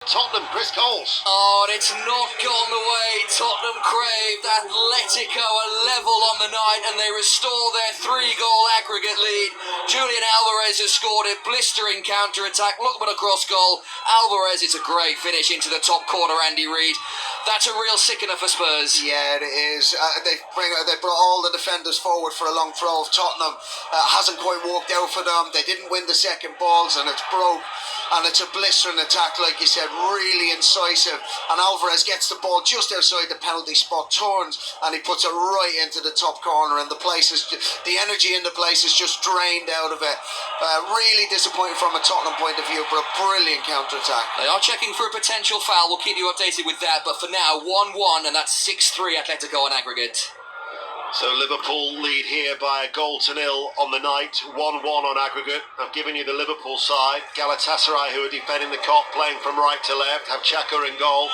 Tottenham, Chris Coles. Oh, and it's not gone the way Tottenham craved. Atletico are level on the night and they restore their 3-goal aggregate lead. Julian Alvarez has scored a blistering counter-attack. Lookman across goal. Alvarez, it's a great finish into the top corner, Andy Reid. That's a real sickener for Spurs. Yeah, it is. They brought all the defenders forward for a long throw. Tottenham hasn't quite worked out for them. They didn't win the second balls and it's broke. And it's a blistering attack, like you said, really incisive. And Alvarez gets the ball just outside the penalty spot, turns, and he puts it right into the top corner. And the energy in the place is just drained out of it. Really disappointing from a Tottenham point of view, but a brilliant counter-attack. They are checking for a potential foul. We'll keep you updated with that. But for now, 1-1, and that's 6-3 Atletico on aggregate. So Liverpool lead here by 1-0 on the night, 1-1 on aggregate. I've given you the Liverpool side. Galatasary, who are defending the Kop, playing from right to left, have Xhaka in goal.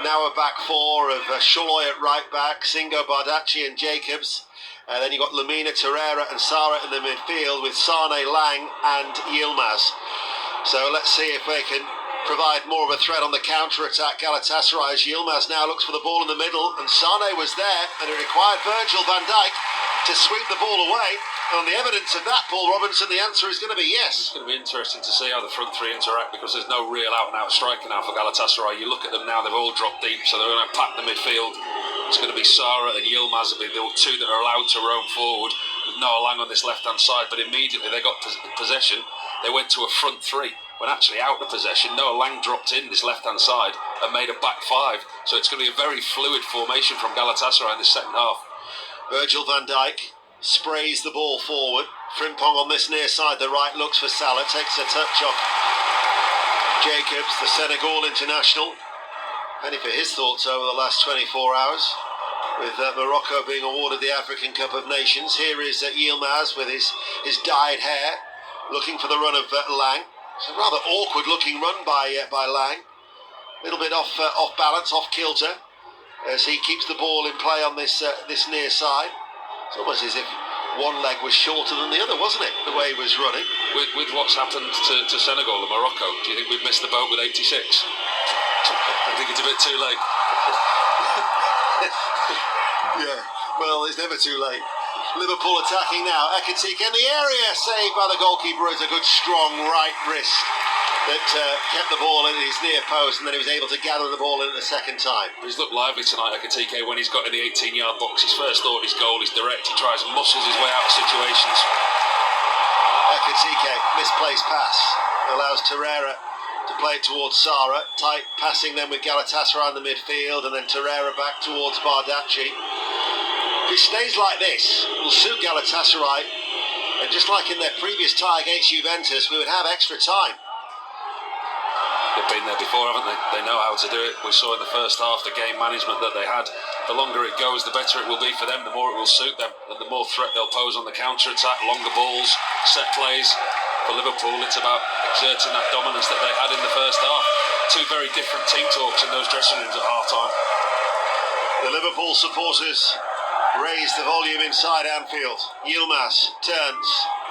Now a back four of Sholoi at right back, Singo, Bardacci and Jacobs. Then you've got Lamina, Torreira and Sara in the midfield with Sane, Lang and Yilmaz. So let's see if they can provide more of a threat on the counter-attack. Galatasaray, as Yilmaz now looks for the ball in the middle, and Sane was there, and it required Virgil van Dijk to sweep the ball away. And on the evidence of that, Paul Robinson, the answer is going to be yes. It's going to be interesting to see how the front three interact, because there's no real out-and-out striker now for Galatasaray. You look at them now, they've all dropped deep, so they're going to pack the midfield. It's going to be Sara and Yilmaz will be the two that are allowed to roam forward, with Noah Lang on this left-hand side. But immediately they got possession, they went to a front three. When actually out of possession, Noah Lang dropped in this left-hand side and made a back five. So it's going to be a very fluid formation from Galatasaray in the second half. Virgil van Dijk sprays the ball forward. Frimpong on this near side, the right, looks for Salah, takes a touch off Jacobs, the Senegal international. Any for his thoughts over the last 24 hours, with Morocco being awarded the African Cup of Nations. Here is Yilmaz with his dyed hair, looking for the run of Lang. It's a rather awkward looking run by Lang. A little bit off balance, off kilter, as he keeps the ball in play on this near side. It's almost as if one leg was shorter than the other, wasn't it, the way he was running? With what's happened to Senegal and Morocco, do you think we've missed the boat with 86? I think it's a bit too late. Yeah, well, it's never too late. Liverpool attacking now. Ekitike in the area, saved by the goalkeeper. It's a good strong right wrist that kept the ball in his near post, and then he was able to gather the ball in at the second time. He's looked lively tonight, Ekitike, when he's got in the 18-yard box. His first thought, his goal, he's direct. He tries and muscles his way out of situations. Ekitike, misplaced pass, allows Torreira to play it towards Sara. Tight passing then with Galatasaray in the midfield, and then Torreira back towards Bardacci. If it stays like this, it will suit Galatasaray, and just like in their previous tie against Juventus, we would have extra time. They've been there before, haven't they? They know how to do it. We saw in the first half the game management that they had. The longer it goes, the better it will be for them, the more it will suit them, and the more threat they'll pose on the counter-attack, longer balls, set plays. For Liverpool, it's about exerting that dominance that they had in the first half. Two very different team talks in those dressing rooms at half-time. The Liverpool supporters raise the volume inside Anfield. Yilmaz turns.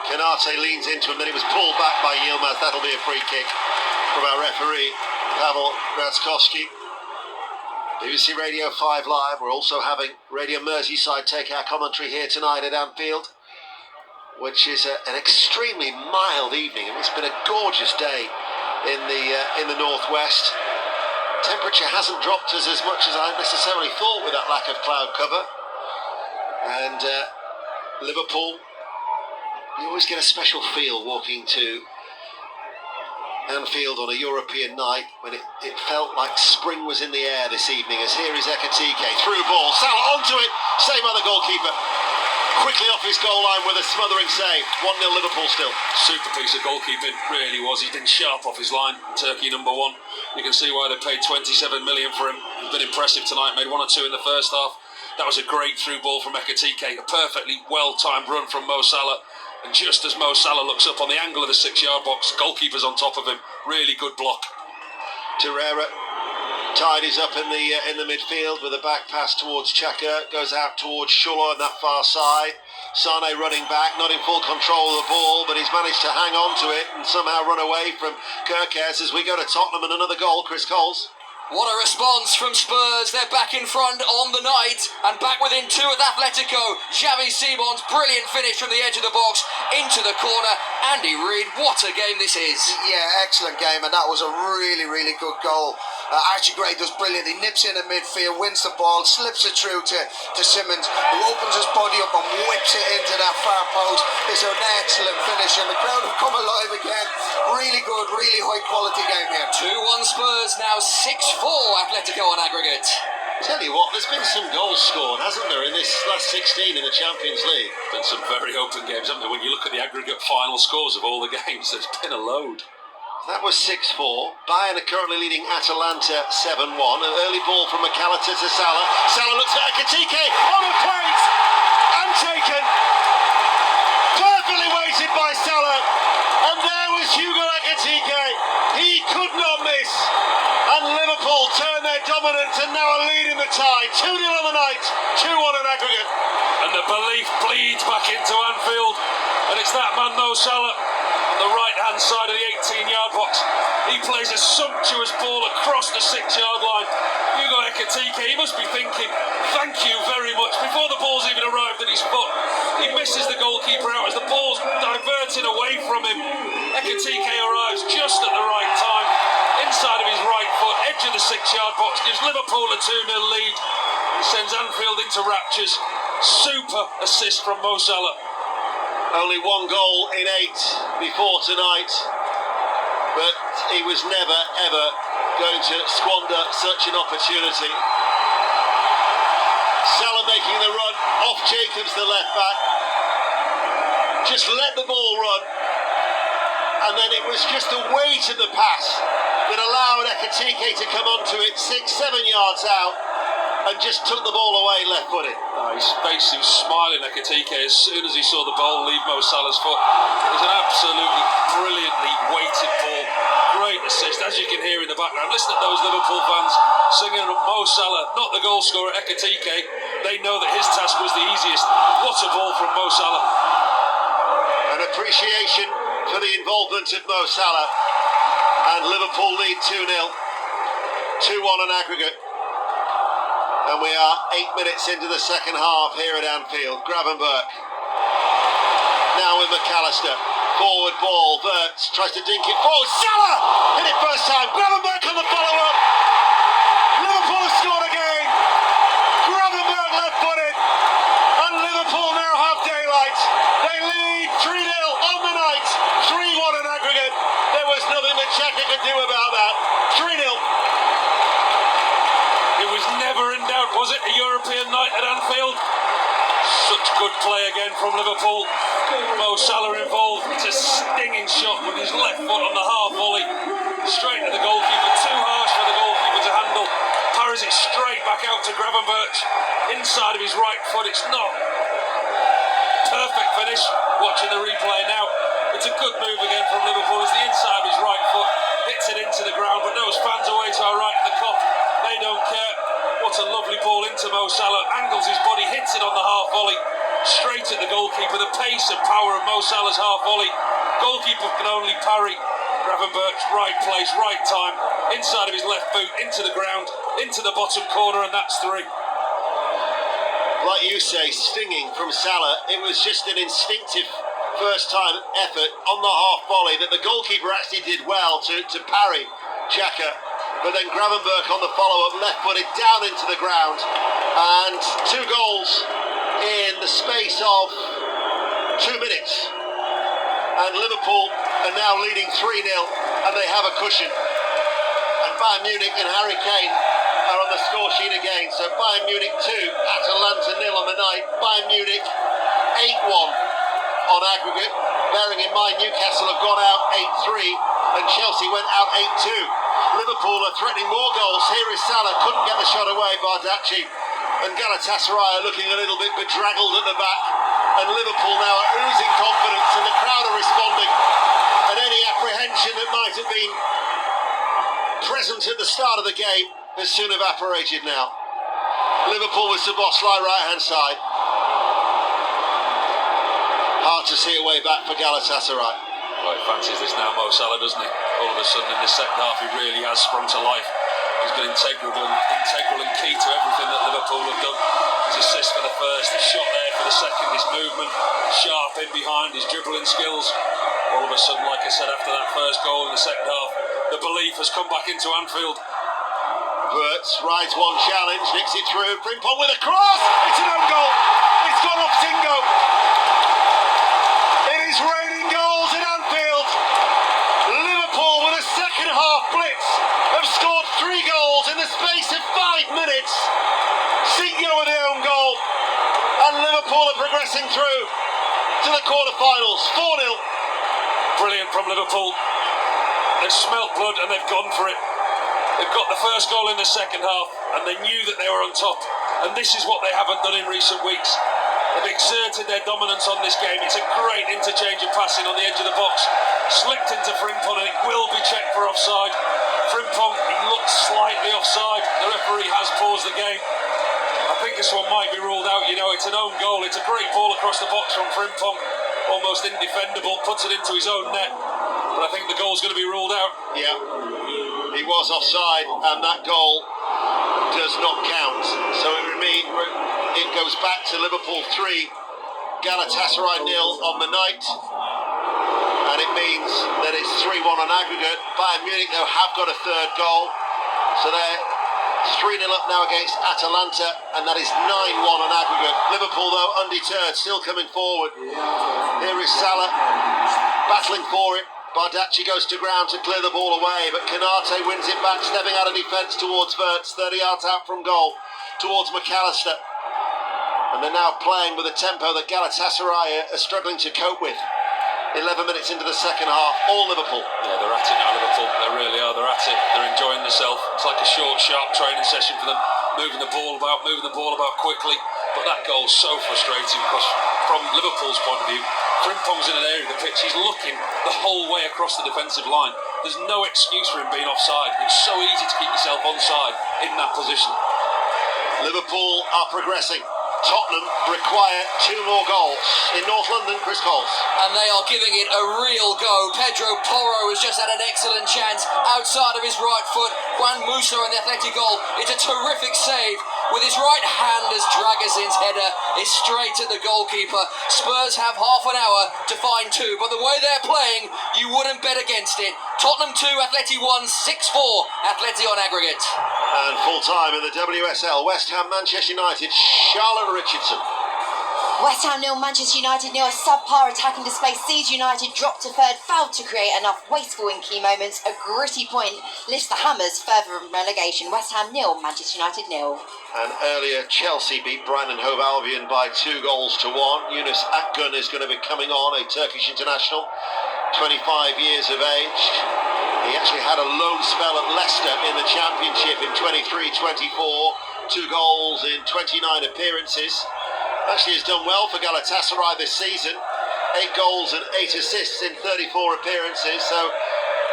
Kanate leans into him, then it was pulled back by Yilmaz. That'll be a free kick from our referee, Pavel Ratskovsky. BBC Radio 5 Live. We're also having Radio Merseyside take our commentary here tonight at Anfield, which is an extremely mild evening. I mean, it's been a gorgeous day in the northwest. Temperature hasn't dropped as much as I necessarily thought with that lack of cloud cover. And Liverpool, you always get a special feel walking to Anfield on a European night when it felt like spring was in the air this evening, as here is Ekitike, through ball, Salah onto it, saved by the goalkeeper. Quickly off his goal line with a smothering save. 1-0 Liverpool still. Super piece of goalkeeping, really was. He's been sharp off his line, Turkey number one. You can see why they paid 27 million for him. He's been impressive tonight, made 1 or 2 in the first half. That was a great through ball from Ekitike, a perfectly well-timed run from Mo Salah. And just as Mo Salah looks up on the angle of the 6-yard box, goalkeeper's on top of him. Really good block. Torreira Tide is up in the midfield with a back pass towards Xhaka, goes out towards Schuller on that far side. Sane running back, not in full control of the ball, but he's managed to hang on to it and somehow run away from Kirkes as we go to Tottenham and another goal. Chris Coles. What a response from Spurs. They're back in front on the night and back within 2 with Atletico. Xavi Simon's brilliant finish from the edge of the box into the corner. Andy Reid, what a game this is. Yeah, excellent game, and that was a really, really good goal. Archie Gray does brilliant. He nips in midfield, wins the ball, slips it through to Simmons, who opens his body up and whips it into that far post. It's an excellent finish, and the crowd have come alive again. Really good, really high quality game here. 2-1 Spurs, now 6-4 Atletico on aggregate. Tell you what, there's been some goals scored, hasn't there, in this last 16 in the Champions League? Been some very open games, haven't there? When you look at the aggregate final scores of all the games, there's been a load. That was 6-4. Bayern are currently leading Atalanta 7-1. An early ball from McAllister to Salah. Salah looks at Ekitike on a plate and taken. Perfectly weighted by Salah. And there was Hugo Ekitike. He could not miss. And Liverpool turn their dominance and now are leading the tie. 2-0 on the night, 2-1 in aggregate. And the belief bleeds back into Anfield. And it's that man, Mo Salah, on the right-hand side of the 18-yard box. He plays a sumptuous ball across the 6-yard line. Hugo Ekitike, he must be thinking, thank you very much. Before the ball's even arrived at his foot, he misses the goalkeeper out as the ball's diverted away from him. Ekitike arrives just at the right time, inside of his right foot, edge of the 6-yard box, gives Liverpool a 2-0 lead. He sends Anfield into raptures. Super assist from Mo Salah. Only 1 goal in 8 before tonight, but he was never ever going to squander such an opportunity. Salah making the run off Jacobs, the left back, just let the ball run, and then it was just the weight of the pass that allowed Ekitike to come onto it 6-7 yards out and just took the ball away left-footed. His face, he was smiling, Ekitike, as soon as he saw the ball leave Mo Salah's foot. It was an absolutely brilliantly weighted ball. Great assist, as you can hear in the background. Listen to those Liverpool fans singing Mo Salah, not the goal scorer, Ekitike. They know that his task was the easiest. What a ball from Mo Salah. An appreciation for the involvement of Mo Salah. And Liverpool lead 2-0. 2-1 on aggregate. And we are 8 minutes into the second half here at Anfield. Gravenberch. Now with McAllister. Forward ball. Wirtz tries to dink it forward. Salah! Hit it first time. Gravenberch on the follow-up. Liverpool have scored again. Gravenberch left-footed. And Liverpool now have daylight. They lead 3-0 on the night. 3-1 in aggregate. There was nothing that Xhaka could do about that. 3-0. It was never in doubt, was it? A European night at Anfield. Such good play again from Liverpool. Mo Salah involved. It's a stinging shot with his left foot on the half volley. Straight to the goalkeeper. Too harsh for the goalkeeper to handle. Parries it straight back out to Gravenberch. Inside of his right foot. It's not perfect finish. Watching the replay now. It's a good move again from Liverpool as the inside of his right foot hits it into the ground, but those fans away to our right in the Kop, they don't care. What a lovely ball into Mo Salah. Angles his body, hits it on the half volley. Straight at the goalkeeper. The pace and power of Mo Salah's half volley. Goalkeeper can only parry. Gravenberch, right place, right time. Inside of his left boot, into the ground, into the bottom corner, and that's 3. Like you say, stinging from Salah. It was just an instinctive first-time effort on the half volley that the goalkeeper actually did well to parry Xhaka. But then Gravenberch on the follow-up, left-footed down into the ground. And 2 goals in the space of 2 minutes. And Liverpool are now leading 3-0, and they have a cushion. And Bayern Munich and Harry Kane are on the score sheet again. So Bayern Munich 2, Atalanta 0 on the night. Bayern Munich 8-1 on aggregate. Bearing in mind Newcastle have gone out 8-3 and Chelsea went out 8-2. Liverpool are threatening more goals. Here is Salah, couldn't get the shot away. Bardacci and Galatasary are looking a little bit bedraggled at the back, and Liverpool now are oozing confidence and the crowd are responding, and any apprehension that might have been present at the start of the game has soon evaporated now. Liverpool with Szoboszlai right-hand side. Hard to see a way back for Galatasaray. Well, he fancies this now, Mo Salah, doesn't he? All of a sudden in the second half, he really has sprung to life. He's been integral and key to everything that Liverpool have done. His assist for the first, his shot there for the second, his movement, sharp in behind, his dribbling skills. All of a sudden, like I said, after that first goal in the second half, the belief has come back into Anfield. Wirtz rides one challenge, nicks it through. Frimpong with a cross. It's an own goal. It's gone off Tingo. It is raining goals in Anfield. Liverpool with a second half blitz have scored 3 goals in the space of 5 minutes. Signo with their own goal. And Liverpool are progressing through to the quarter-finals. 4-0. Brilliant from Liverpool. They've smelt blood and they've gone for it. They've got the first goal in the second half and they knew that they were on top. And this is what they haven't done in recent weeks. They've exerted their dominance on this game. It's a great interchange of passing on the edge of the box. Slipped into Frimpong and it will be checked for offside. Frimpong, he looks slightly offside. The referee has paused the game. I think this one might be ruled out. You know, it's an own goal. It's a great ball across the box from Frimpong. Almost indefendable. Puts it into his own net. But I think the goal's going to be ruled out. Yeah, he was offside, and that goal does not count. So it goes back to Liverpool 3, Galatasaray 0 on the night, and it means that it's 3-1 on aggregate. Bayern Munich, though, have got a third goal, so they're 3-0 up now against Atalanta, and that is 9-1 on aggregate. Liverpool, though, undeterred, still coming forward. Here is Salah battling for it. Bardacci goes to ground to clear the ball away, but Konate wins it back, stepping out of defence towards Wirtz, 30 yards out from goal, towards McAllister. And they're now playing with a tempo that Galatasaray are struggling to cope with. 11 minutes into the second half, all Liverpool. Yeah, they're at it now, Liverpool. They really are. They're at it. They're enjoying themselves. It's like a short, sharp training session for them. Moving the ball about quickly. But that goal's so frustrating because from Liverpool's point of view, Frimpong's in an area of the pitch, he's looking the whole way across the defensive line. There's no excuse for him being offside. It's so easy to keep yourself onside in that position. Liverpool are progressing. Tottenham require 2 more goals. In North London, Chris Coles. And they are giving it a real go. Pedro Porro has just had an excellent chance outside of his right foot. Juan Musa on the Athletic goal. It's a terrific save. With his right hand as Dragusin's header is straight at the goalkeeper. Spurs have half an hour to find 2, but the way they're playing, you wouldn't bet against it. Tottenham 2, Atleti 1, 6-4, Atleti on aggregate. And full time in the WSL, West Ham, Manchester United, Charlotte Richardson. West Ham 0, Manchester United 0. A subpar attacking display sees United drop to third, failed to create enough wasteful in key moments. A gritty point lifts the Hammers further from relegation. West Ham 0, Manchester United 0. And earlier, Chelsea beat Brighton and Hove Albion by 2 goals to 1. Yunus Akgün is going to be coming on, a Turkish international, 25 years of age. He actually had a loan spell at Leicester in the Championship in 23-24. 2 goals in 29 appearances. Actually has done well for Galatasaray this season. 8 goals and 8 assists in 34 appearances. So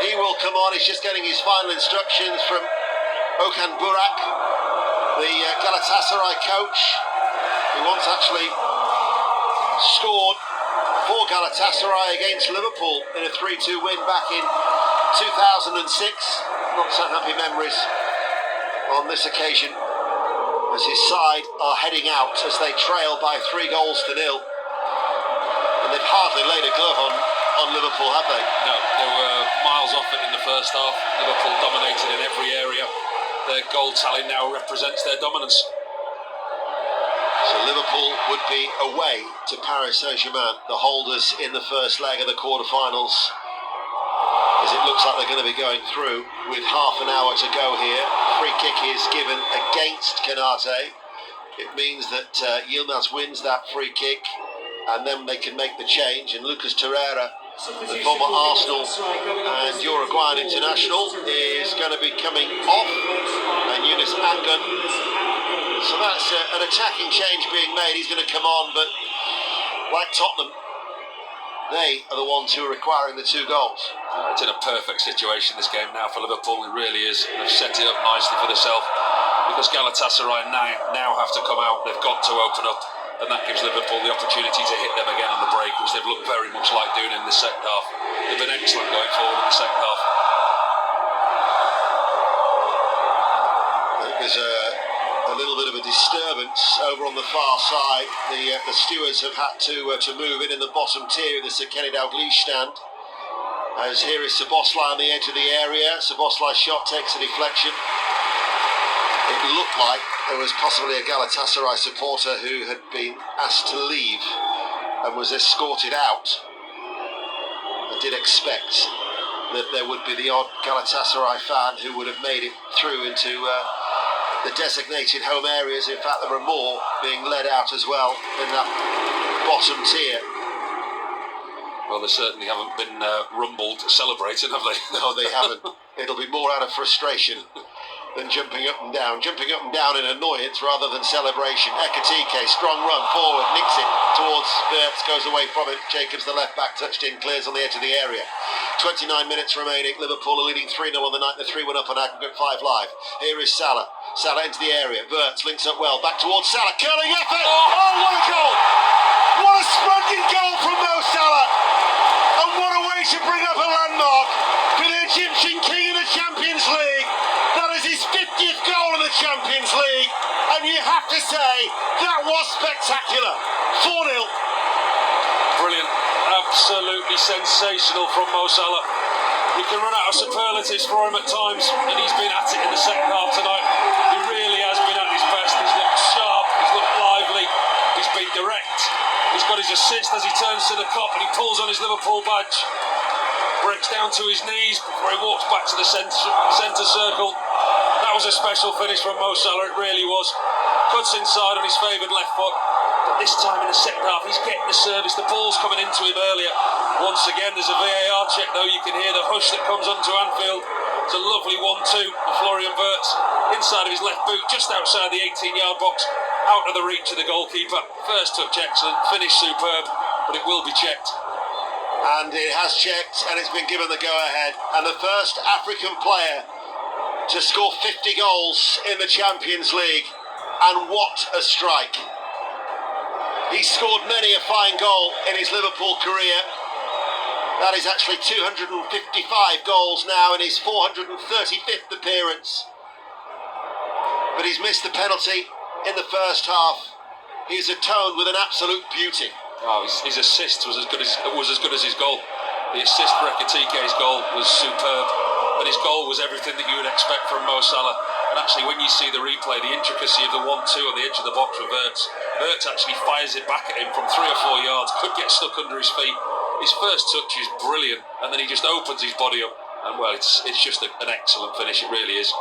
he will come on. He's just getting his final instructions from Okan Burak, the Galatasaray coach, who once actually scored for Galatasaray against Liverpool in a 3-2 win back in 2006. Not so happy memories on this occasion, as his side are heading out as they trail by 3 goals to 0. And they've hardly laid a glove on Liverpool, have they? No, they were miles off it in the first half. Liverpool dominated in every area. Their goal tally now represents their dominance. So Liverpool would be away to Paris Saint-Germain, the holders in the first leg of the quarter-finals, as it looks like they're going to be going through with half an hour to go here. Free kick is given against Konate. It means that Yilmaz wins that free kick, and then they can make the change. And Lucas Torreira, the former Arsenal and Uruguayan international, is going to be coming off, and Yunus Akgün. So that's an attacking change being made. He's going to come on, but like Tottenham, they are the ones who are requiring the 2 goals. It's in a perfect situation, this game now, for Liverpool. It really is. They've set it up nicely for themselves, because Galatasaray now have to come out. They've got to open up, and that gives Liverpool the opportunity to hit them again on the break, which they've looked very much like doing in the second half. They've been excellent going forward in the second half. There's a little bit of a disturbance over on the far side. The stewards have had to move in the bottom tier of the Sekeni Dalglish stand. As here is Szoboszlai on the edge of the area. Szoboszlai's shot takes a deflection. It looked like there was possibly a Galatasaray supporter who had been asked to leave and was escorted out. I did expect that there would be the odd Galatasaray fan who would have made it through into the designated home areas. In fact, there were more being led out as well in that bottom tier. Well, they certainly haven't been rumbled celebrating, have they? No, they haven't. It'll be more out of frustration than jumping up and down. Jumping up and down in annoyance rather than celebration. Ekitike, strong run forward, nicks it towards Wirtz, goes away from it. Jacobs, the left back, touched in, clears on the edge of the area. 29 minutes remaining. Liverpool are leading 3-0 on the night. They're 3-1 up on aggregate 5 live. Here is Salah. Salah into the area. Wirtz links up well. Back towards Salah. Curling effort. Oh, what a goal! What a splendid goal from Mo Salah! And what a way to bring up a landmark for the Egyptian king of the Champions League. That is his 50th goal in the Champions League. And you have to say, that was spectacular. 4-0. Brilliant. Absolutely sensational from Mo Salah. You can run out of superlatives for him at times, and he's been at it in the second half tonight. He really has been at his best. He's looked sharp, he's looked lively, he's been direct. He's got his assist as he turns to the Kop and he pulls on his Liverpool badge. Breaks down to his knees before he walks back to the centre circle. That was a special finish from Mo Salah, it really was. Cuts inside on his favoured left foot. But this time in the second half, he's getting the service. The ball's coming into him earlier. Once again, there's a VAR check though. You can hear the hush that comes onto Anfield. It's a lovely 1-2 for Florian Wirtz. Inside of his left boot, just outside the 18-yard box. Out of the reach of the goalkeeper. First touch excellent, finish superb, but it will be checked. And it has checked, and it's been given the go-ahead. And the first African player to score 50 goals in the Champions League. And what a strike. He's scored many a fine goal in his Liverpool career. That is actually 255 goals now in his 435th appearance. But he's missed the penalty in the first half. He's atoned with an absolute beauty. Oh, his assist was as good as his goal. The assist for Ekitike's goal was superb, but his goal was everything that you would expect from Mo Salah. And actually, when you see the replay, the intricacy of the 1-2 on the edge of the box with Wirtz actually fires it back at him from 3 or 4 yards. Could get stuck under his feet. His first touch is brilliant, and then he just opens his body up. And well, it's just an excellent finish. It really is.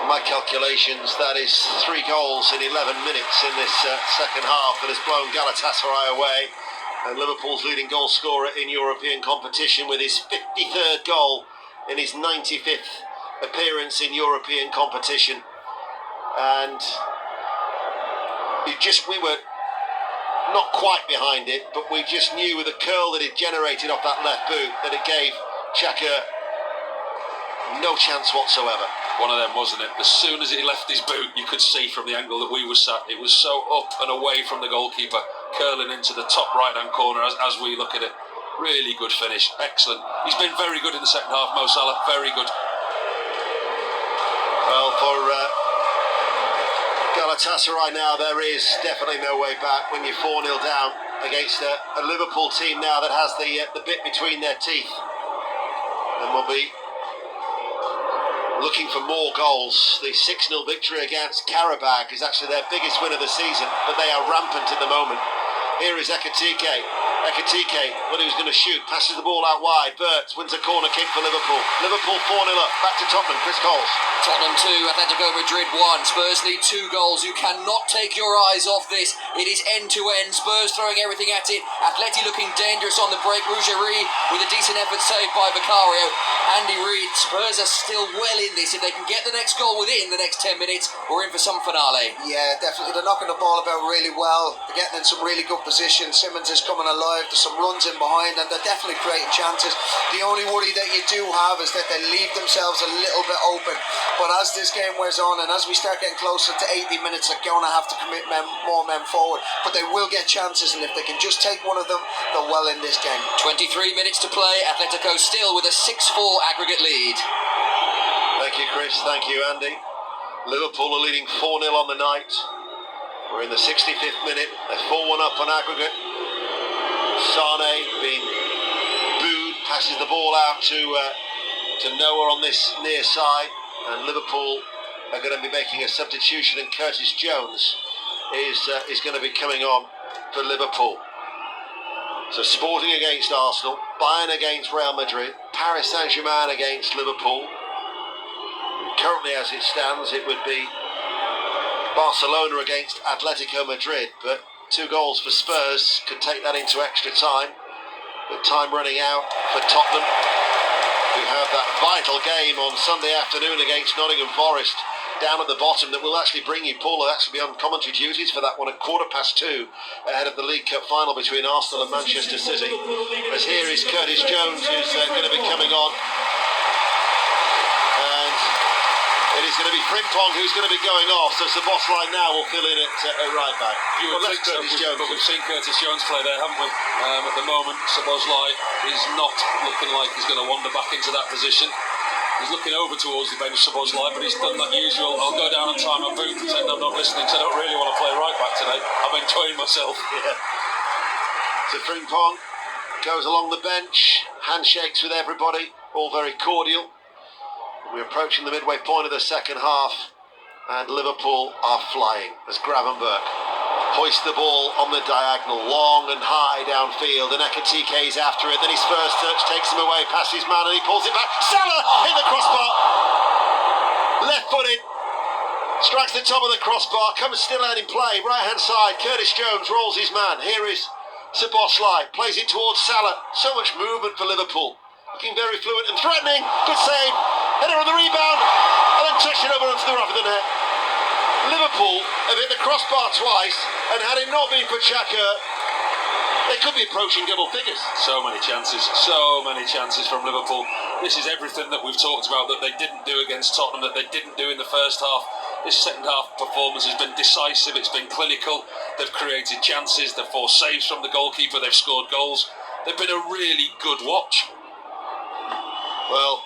My calculations, that is 3 goals in 11 minutes in this second half that has blown Galatasaray away. And Liverpool's leading goal scorer in European competition with his 53rd goal in his 95th appearance in European competition. And we were not quite behind it, but we just knew with the curl that it generated off that left boot that it gave Xhaka no chance whatsoever. One of them, wasn't it? As soon as he left his boot, you could see from the angle that we were sat, it was so up and away from the goalkeeper, curling into the top right-hand corner as we look at it. Really good finish, excellent. He's been very good in the second half, Mo Salah, very good. Well, for Galatasaray now, there is definitely no way back when you're 4-0 down against a Liverpool team now that has the bit between their teeth. And will be looking for more goals. The 6-0 victory against Karabakh is actually their biggest win of the season, but they are rampant at the moment. Here is Ekitike. Ekitike, what he was going to shoot, passes the ball out wide. Wirtz wins a corner kick for Liverpool. Liverpool 4-0 up. Back to Tottenham. Chris Coles. Tottenham 2, Atletico Madrid 1. Spurs need 2 goals. You cannot take your eyes off this. It is end-to-end. Spurs throwing everything at it. Atleti looking dangerous on the break. Ruggieri with a decent effort saved by Vicario. Andy Reid. Spurs are still well in this. If they can get the next goal within the next 10 minutes, we're in for some finale. Yeah, definitely. They're knocking the ball about really well. They're getting in some really good positions. Simmons is coming alive. alive. There's some runs in behind, and they're definitely creating chances. The only worry that you do have is that they leave themselves a little bit open. But as this game wears on, and as we start getting closer to 80 minutes, they're going to have to commit more men forward. But they will get chances, and if they can just take one of them, they're well in this game. 23 minutes to play. Atletico still with a 6-4 aggregate lead. Thank you, Chris. Thank you, Andy. Liverpool are leading 4-0 on the night. We're in the 65th minute. They're 4-1 up on aggregate. Sane being booed, passes the ball out to Noah on this near side, and Liverpool are going to be making a substitution, and Curtis Jones is going to be coming on for Liverpool. So Sporting against Arsenal, Bayern against Real Madrid, Paris Saint-Germain against Liverpool. Currently, as it stands, it would be Barcelona against Atletico Madrid, but 2 goals for Spurs could take that into extra time. But time running out for Tottenham, who have that vital game on Sunday afternoon against Nottingham Forest, down at the bottom, that will actually bring you, Paul, will actually be on commentary duties for that one at 2:15 ahead of the League Cup final between Arsenal and Manchester City. As here is Curtis Jones, who's going to be coming on. It is going to be Frimpong who's going to be going off, so Szoboszlai now will fill in at right back. You would think so, but we've seen Curtis Jones play there, haven't we? At the moment, Szoboszlai is not looking like he's going to wander back into that position. He's looking over towards the bench, Szoboszlai, but he's done that usual, I'll go down and tie my boot, pretend I'm not listening, so I don't really want to play right back today. I'm enjoying myself. Yeah. So Frimpong goes along the bench, handshakes with everybody, all very cordial. We're approaching the midway point of the second half, and Liverpool are flying as Gravenberch hoists the ball on the diagonal, long and high downfield, and Ekatiké's after it. Then his first touch takes him away past his man, and he pulls it back. Salah hit the crossbar, left-footed, strikes the top of the crossbar, comes still out in play, right-hand side. Curtis Jones rolls his man. Here is Szoboszlai, plays it towards Salah. So much movement for Liverpool, looking very fluid and threatening. Good save. Header on the rebound, and then touched it over into the roof of the net. Liverpool have hit the crossbar twice, and had it not been for Xhaka, they could be approaching double figures. So many chances from Liverpool. This is everything that we've talked about that they didn't do against Tottenham, that they didn't do in the first half. This second half performance has been decisive, it's been clinical. They've created chances, they've forced saves from the goalkeeper, they've scored goals. They've been a really good watch. Well,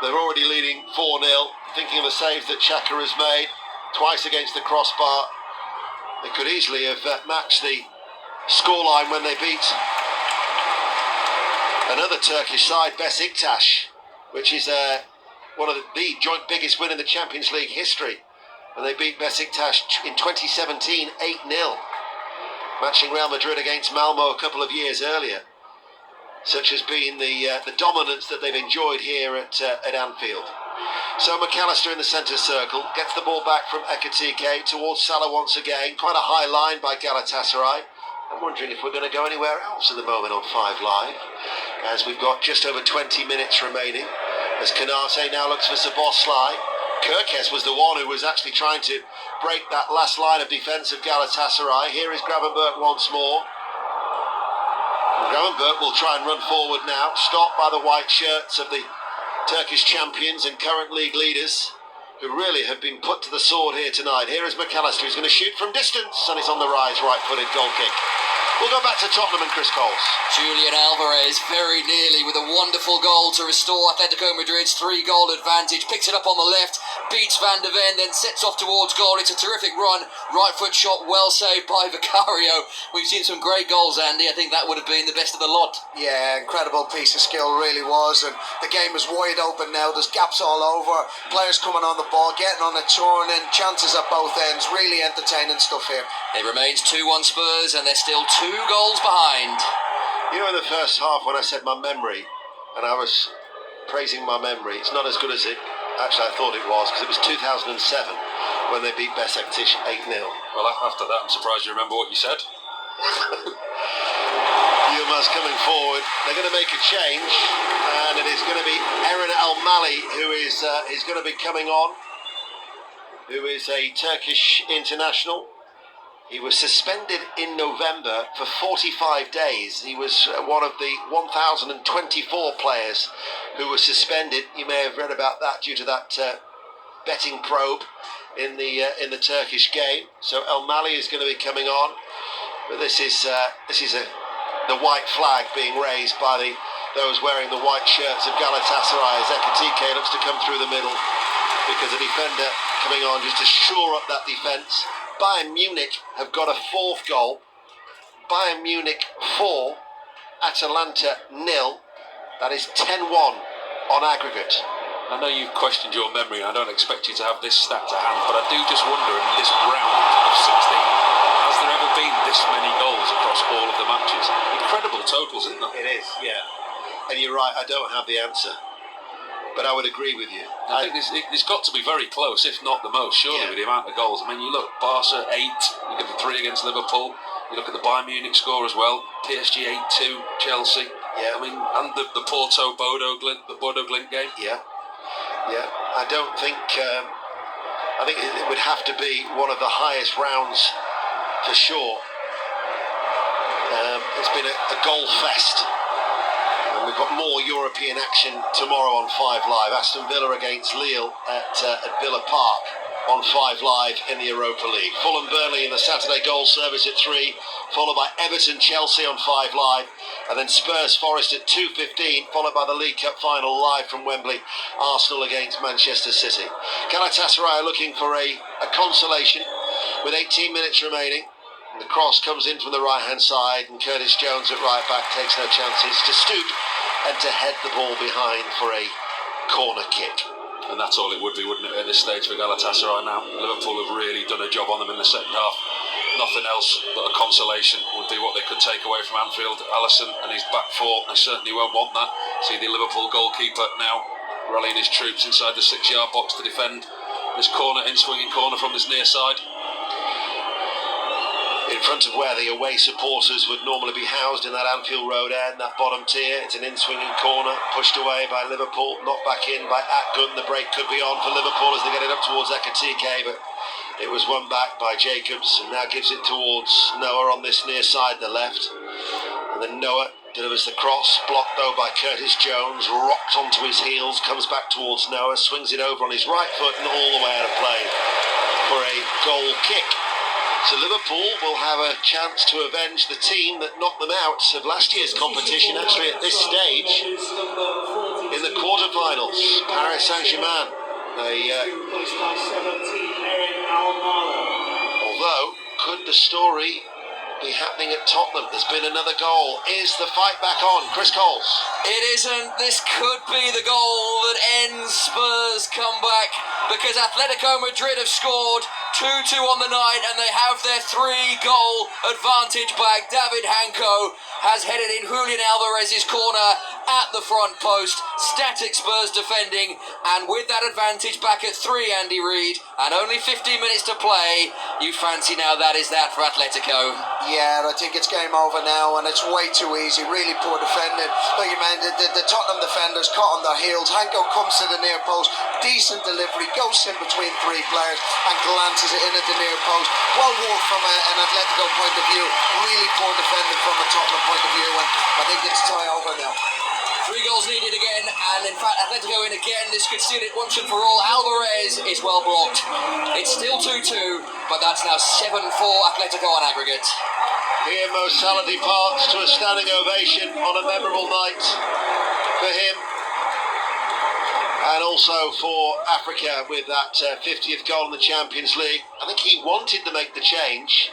they're already leading 4-0, thinking of the saves that Xhaka has made, twice against the crossbar. They could easily have matched the scoreline when they beat another Turkish side, Besiktas, which is one of the joint biggest win in the Champions League history. And they beat Besiktas in 2017, 8-0, matching Real Madrid against Malmo a couple of years earlier. Such has been the dominance that they've enjoyed here at Anfield. So McAllister in the centre circle, gets the ball back from Ekatike towards Salah once again. Quite a high line by Galatasaray. I'm wondering if we're going to go anywhere else at the moment on 5 Live, as we've got just over 20 minutes remaining. As Canate now looks for Szoboszlai. Kerkez was the one who was actually trying to break that last line of defence of Galatasaray. Here is Gravenberch once more. Gravenberch will try and run forward now, stopped by the white shirts of the Turkish champions and current league leaders, who really have been put to the sword here tonight. Here is McAllister, who's going to shoot from distance, and it's on the rise, right-footed goal kick. We'll go back to Tottenham and Chris Coles. Julian Alvarez very nearly with a wonderful goal to restore Atletico Madrid's 3-goal advantage. Picks it up on the left, beats Van de Ven, then sets off towards goal. It's a terrific run. Right foot shot, well saved by Vicario. We've seen some great goals, Andy. I think that would have been the best of the lot. Yeah, incredible piece of skill, really was. And the game is wide open now. There's gaps all over. Players coming on the ball, getting on the turn, and chances at both ends. Really entertaining stuff here. It remains 2-1 Spurs, and they're still 2 goals behind. You know, in the first half when I said my memory, and I was praising my memory, it's not as good as it actually I thought it was, because it was 2007 when they beat Besiktas 8-0. Well, after that, I'm surprised you remember what you said. Yilmaz coming forward. They're going to make a change, and it is going to be Eren Elmali who is going to be coming on, who is a Turkish international. He was suspended in November for 45 days. He was one of the 1,024 players who were suspended. You may have read about that due to that betting probe in the Turkish game. So El Mali is going to be coming on, but this is the white flag being raised by those wearing the white shirts of Galatasaray as Ekatike looks to come through the middle because a defender coming on just to shore up that defence. Bayern Munich have got a fourth goal. Bayern Munich 4, Atalanta 0. That is 10-1 on aggregate. I know you've questioned your memory, and I don't expect you to have this stat to hand, but I do just wonder, in this round of 16, has there ever been this many goals across all of the matches? Incredible totals, isn't it? It is, yeah. And you're right, I don't have the answer, but I would agree with you. I think it's got to be very close, if not the most, surely, with the amount of goals. I mean, you look, Barca 8, you get the 3 against Liverpool, you look at the Bayern Munich score as well, PSG 8-2, Chelsea. Yeah. I mean, and the Porto-Bodo Glimt game. Yeah. Yeah, I don't think. I think it would have to be one of the highest rounds for sure. It's been a goal fest, and we've got more European action tomorrow on 5 Live. Aston Villa against Lille at Villa Park on 5 Live in the Europa League. Fulham Burnley in the Saturday goal service at 3, followed by Everton Chelsea on 5 Live. And then Spurs Forest at 2:15, followed by the League Cup final live from Wembley, Arsenal against Manchester City. Galatasaray are looking for a consolation with 18 minutes remaining. The cross comes in from the right-hand side, and Curtis Jones at right back takes no chances to stoop and to head the ball behind for a corner kick. And that's all it would be, wouldn't it, at this stage for Galatasaray now? Liverpool have really done a job on them in the second half. Nothing else but a consolation would be what they could take away from Anfield. Alisson and his back four, they certainly won't want that. See the Liverpool goalkeeper now rallying his troops inside the 6-yard box to defend this corner, in-swinging corner from this near side. In front of where the away supporters would normally be housed in that Anfield Road end, that bottom tier. It's an in-swinging corner, pushed away by Liverpool, knocked back in by Atgun. The break could be on for Liverpool as they get it up towards Ekatike, but it was won back by Jacobs, and now gives it towards Noah on this near side, the left. And then Noah delivers the cross, blocked though by Curtis Jones, rocked onto his heels, comes back towards Noah, swings it over on his right foot and all the way out of play for a goal kick. So Liverpool will have a chance to avenge the team that knocked them out of last year's competition, actually at this stage, in the quarterfinals. Paris Saint-Germain. Although, could the story be happening at Tottenham? There's been another goal. Is the fight back on? Chris Coles. It isn't. This could be the goal that ends Spurs' comeback, because Atletico Madrid have scored 2-2 on the night, and they have their 3-goal advantage back. David Hanko has headed in Julian Alvarez's corner at the front post. Static Spurs defending, and with that advantage back at 3, Andy Reid, and only 15 minutes to play, you fancy now that is that for Atletico. Yeah, I think it's game over now, and it's way too easy. Really poor defending. Like you meant, the Tottenham defenders caught on their heels. Hanko comes to the near post, decent delivery, goes in between 3 players and glances it in at the near post. Well worked from an Atletico point of view. Really poor defending from a Tottenham point of view, and I think it's tie over now. 3 goals needed again, and in fact Atletico in again. This could seal it once and for all. Alvarez is well blocked. It's still 2-2, but that's now 7-4 Atletico on aggregate. Here Mo Salah departs to a standing ovation on a memorable night for him, and also for Africa with that 50th goal in the Champions League. I think he wanted to make the change,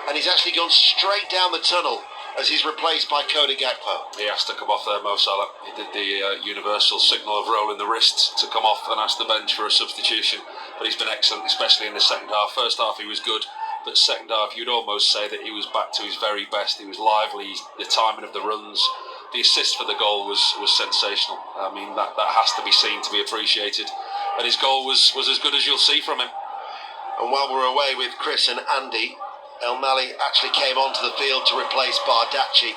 and he's actually gone straight down the tunnel as he's replaced by Cody Gakpo. He has to come off there, Mo Salah. He did the universal signal of rolling the wrists to come off and ask the bench for a substitution, but he's been excellent, especially in the second half. First half he was good, but second half you'd almost say that he was back to his very best. He was lively, the timing of the runs, the assist for the goal was sensational. I mean, that has to be seen, to be appreciated, and his goal was as good as you'll see from him. And while we're away with Chris and Andy, El Mali actually came onto the field to replace Bardacci,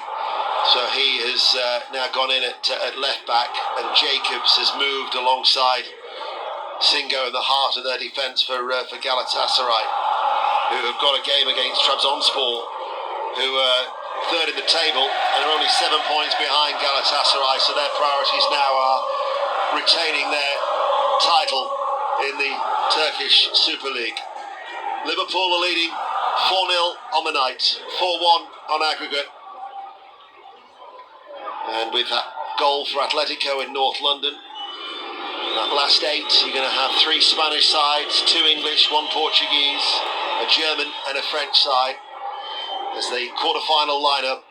so he has now gone in at left back, and Jacobs has moved alongside Singo in the heart of their defence for Galatasaray. who have got a game against Trabzonspor, who are third in the table and are only 7 points behind Galatasaray, so their priorities now are retaining their title in the Turkish Super League. Liverpool are leading 4-0 on the night, 4-1 on aggregate. And with that goal for Atletico in North London, in that last 8, you're going to have 3 Spanish sides, 2 English, 1 Portuguese, a German and a French side, as the quarter-final lineup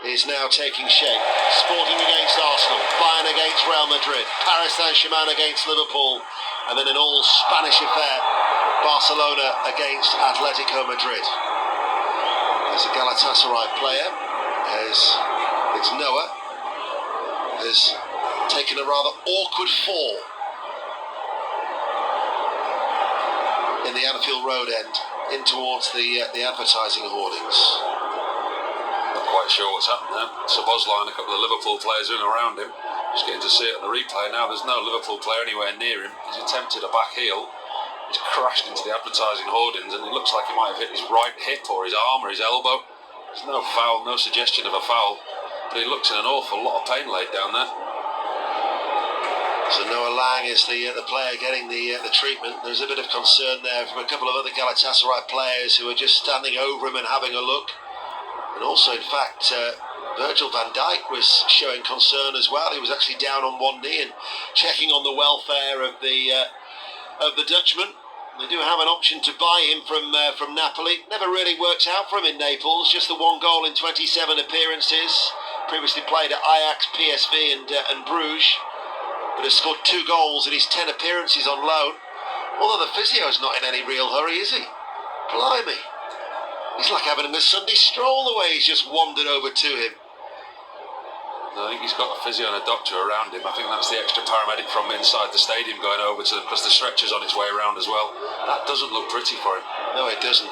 is now taking shape. Sporting against Arsenal, Bayern against Real Madrid, Paris Saint-Germain against Liverpool, and then an all-Spanish affair, Barcelona against Atletico Madrid. As a Galatasaray player, it's Noah, has taken a rather awkward fall in the Anfield Road end, in towards the advertising hoardings. Not quite sure what's happened there. Szoboszlai and a couple of Liverpool players in around him. Just getting to see it on the replay now. There's no Liverpool player anywhere near him. He's attempted a back heel. He's crashed into the advertising hoardings, and it looks like he might have hit his right hip or his arm or his elbow. There's no foul, no suggestion of a foul, but he looks in an awful lot of pain laid down there. So Noah Lang is the player getting the treatment. There's a bit of concern there from a couple of other Galatasaray players who are just standing over him and having a look. And also, in fact, Virgil van Dijk was showing concern as well. He was actually down on one knee and checking on the welfare of the Dutchman. They do have an option to buy him from Napoli. Never really worked out for him in Naples. Just the 1 goal in 27 appearances. Previously played at Ajax, PSV and Bruges. But has scored 2 goals in his 10 appearances on loan. Although the physio's not in any real hurry, is he? Blimey. He's like having a Sunday stroll the way he's just wandered over to him. I think he's got a physio and a doctor around him. I think that's the extra paramedic from inside the stadium going over to them, plus the stretcher's on its way around as well. That doesn't look pretty for him. No, it doesn't.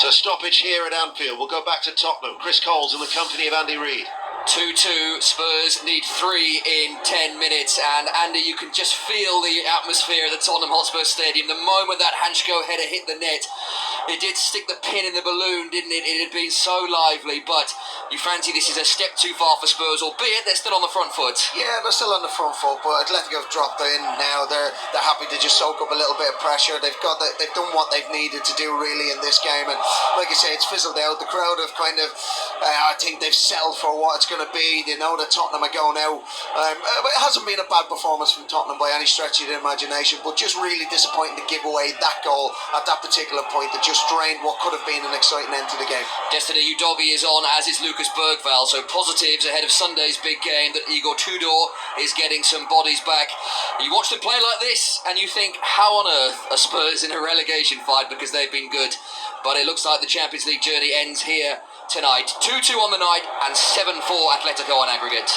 So stoppage here at Anfield. We'll go back to Tottenham. Chris Coles in the company of Andy Reid. 2-2, Spurs need 3 in 10 minutes, and Andy, you can just feel the atmosphere at the Tottenham Hotspur Stadium. The moment that Hanchko header hit the net, it did stick the pin in the balloon, didn't it? It had been so lively, but you fancy this is a step too far for Spurs, albeit they're still on the front foot. Yeah, they're still on the front foot, but Atletico have dropped in now. They're happy to just soak up a little bit of pressure. They've done what they've needed to do really in this game, and like I say, it's fizzled out. The crowd have kind of, I think they've settled for what it's going to be. They know that Tottenham are going out. It hasn't been a bad performance from Tottenham by any stretch of the imagination, but just really disappointing to give away that goal at that particular point that just drained what could have been an exciting end to the game. Destiny Udogie is on, as is Lucas Bergvall, so positives ahead of Sunday's big game that Igor Tudor is getting some bodies back. You watch them play like this and you think, how on earth are Spurs in a relegation fight, because they've been good, but it looks like the Champions League journey ends here tonight. 2-2 on the night and 7-4 Atletico on aggregate.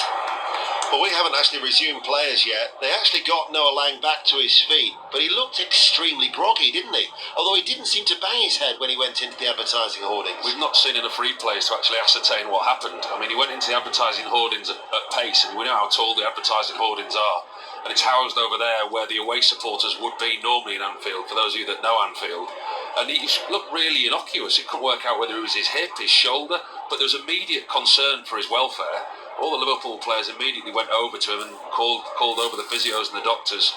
Well, we haven't actually resumed players yet. They actually got Noah Lang back to his feet, but he looked extremely groggy, didn't he? Although he didn't seem to bang his head when he went into the advertising hoardings. We've not seen enough replays to actually ascertain what happened. I mean, he went into the advertising hoardings at pace, and we know how tall the advertising hoardings are. And it's housed over there where the away supporters would be normally in Anfield, for those of you that know Anfield. And he looked really innocuous. He couldn't work out whether it was his hip, his shoulder, but there was immediate concern for his welfare. All the Liverpool players immediately went over to him and called over the physios and the doctors.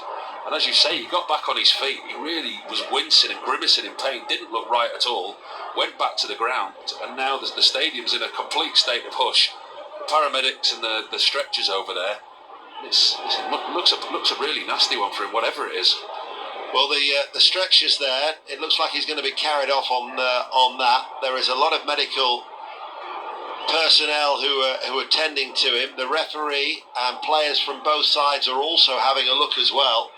And as you say, he got back on his feet. He really was wincing and grimacing in pain, didn't look right at all, went back to the ground, and now the stadium's in a complete state of hush. The paramedics and the stretchers over there, it looks a really nasty one for him, whatever it is. Well, the stretchers there, it looks like he's going to be carried off on that. There is a lot of medical personnel who are tending to him. The referee and players from both sides are also having a look as well.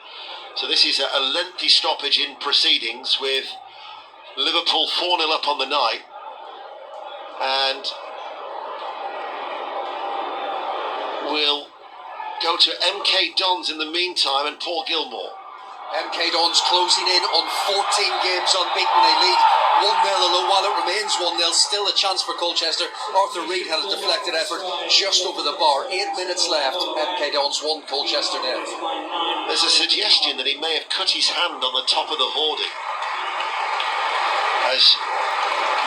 So this is a lengthy stoppage in proceedings, with Liverpool 4-0 up on the night, and we'll go to MK Dons in the meantime and Paul Gilmore. MK Dons closing in on 14 games unbeaten. They lead 1-0, although while it remains 1-0, still a chance for Colchester. Arthur Reid had a deflected effort just over the bar. 8 minutes left. MK Dons 1, Colchester 0. There's a suggestion that he may have cut his hand on the top of the hoarding as